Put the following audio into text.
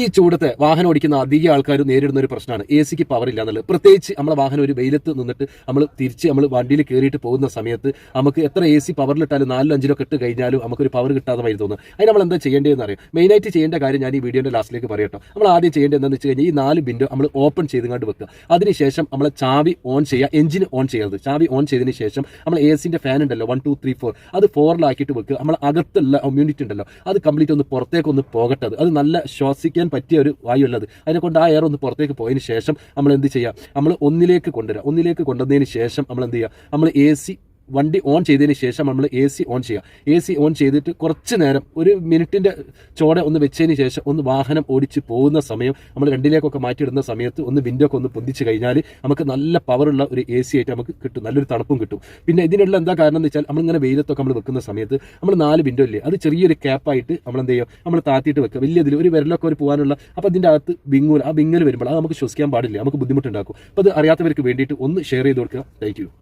ഈ ചൂടത്തെ വാഹനം ഓടിക്കുന്ന അധികം ആൾക്കാർ നേരിടുന്ന ഒരു പ്രശ്നമാണ് എ സിക്ക് പവർ ഇല്ല എന്നുള്ളത്. പ്രത്യേകിച്ച് നമ്മളെ വാഹനം ഒരു വെയിലത്ത് നിന്നിട്ട് നമ്മൾ വണ്ടിയിൽ കയറിയിട്ട് പോകുന്ന സമയത്ത് നമുക്ക് എത്ര എ സി പവറിലിട്ടാലും 4 5 ഇട്ട് കഴിഞ്ഞാലും നമുക്കൊരു പവർ കിട്ടാതെ വഴി തോന്നുന്നു. അതിന് നമ്മൾ എന്താ ചെയ്യേണ്ടതെന്ന് അറിയാം. മെയിനായിട്ട് ചെയ്യേണ്ട കാര്യം ഞാൻ ഈ വീഡിയോയുടെ ലാസ്റ്റിലേക്ക് പറയട്ടോ. നമ്മൾ ആദ്യം ചെയ്യേണ്ടത് എന്താണെന്ന് വെച്ച് കഴിഞ്ഞാൽ ഈ 4 വിൻഡോ നമ്മൾ ഓപ്പൺ ചെയ്തുകൊണ്ട് വെക്കുക. അതിനുശേഷം നമ്മൾ ചാവി ഓൺ ചെയ്യുക, എഞ്ചിൻ ഓൺ ചെയ്യരുത്. ചാവി ഓൺ ചെയ്തതിന് ശേഷം നമ്മൾ എ സിന്റെ ഫാൻ ഉണ്ടല്ലോ 1 2 3 4 അത് 4 വെക്കുക. നമ്മൾ അകത്തുള്ള കമ്മ്യൂണിറ്റി ഉണ്ടല്ലോ അത് കംപ്ലീറ്റ് ഒന്ന് പുറത്തേക്ക് ഒന്ന് പോകട്ടെ. അത് നല്ല ശ്വാസിക്കാൻ പറ്റിയ ഒരു വായു ഉള്ളത്. അതിനെക്കൊണ്ട് ആ എയർ ഒന്ന് പുറത്തേക്ക് പോയതിന് ശേഷം നമ്മൾ എന്ത് ചെയ്യുക, നമ്മൾ ഒന്നിലേക്ക് കൊണ്ടുവന്നതിന് ശേഷം നമ്മൾ എന്ത് ചെയ്യുക, നമ്മൾ എ സി വണ്ടി ഓൺ ചെയ്തതിന് ശേഷം നമ്മൾ എ സി ഓൺ ചെയ്യുക. എ സി ഓൺ ചെയ്തിട്ട് കുറച്ച് നേരം 1 മിനിറ്റിൻ്റെ ചോടെ ഒന്ന് വെച്ചതിന് ശേഷം ഒന്ന് വാഹനം ഓടിച്ച് പോകുന്ന സമയം നമ്മൾ 2ലേക്കൊക്കെ മാറ്റിയിടുന്ന സമയത്ത് ഒന്ന് വിൻഡോ ഒക്കെ ഒന്ന് പൊന്തിച്ച് കഴിഞ്ഞാൽ നമുക്ക് നല്ല പവറുള്ള ഒരു എ സി ആയിട്ട് നമുക്ക് കിട്ടും, നല്ലൊരു തണുപ്പും കിട്ടും. പിന്നെ ഇതിനുള്ള എന്താ കാരണം എന്ന് വെച്ചാൽ നമ്മളിങ്ങനെ വെയിലത്തൊക്കെ നമ്മൾ വെക്കുന്ന സമയത്ത് നമ്മൾ 4 വിൻഡോ ഇല്ലേ അത് ചെറിയൊരു ക്യാപ്പായിട്ട് നമ്മൾ എന്ത് ചെയ്യും, നമ്മൾ താത്തിയിട്ട് വെക്കുക. വലിയതിൽ ഒരു വിരലൊക്കെ ഒരു പോകാനുള്ള, അപ്പോൾ അതിൻ്റെ അകത്ത് വിങ്ങൽ വരുമ്പോൾ അത് നമുക്ക് ശ്വസിക്കാൻ പാടില്ല, നമുക്ക് ബുദ്ധിമുട്ടുണ്ടാക്കും. അപ്പോൾ അത് അറിയാത്തവർക്ക് വേണ്ടിയിട്ട് ഒന്ന് ഷെയർ ചെയ്ത് കൊടുക്കുക. Thank you.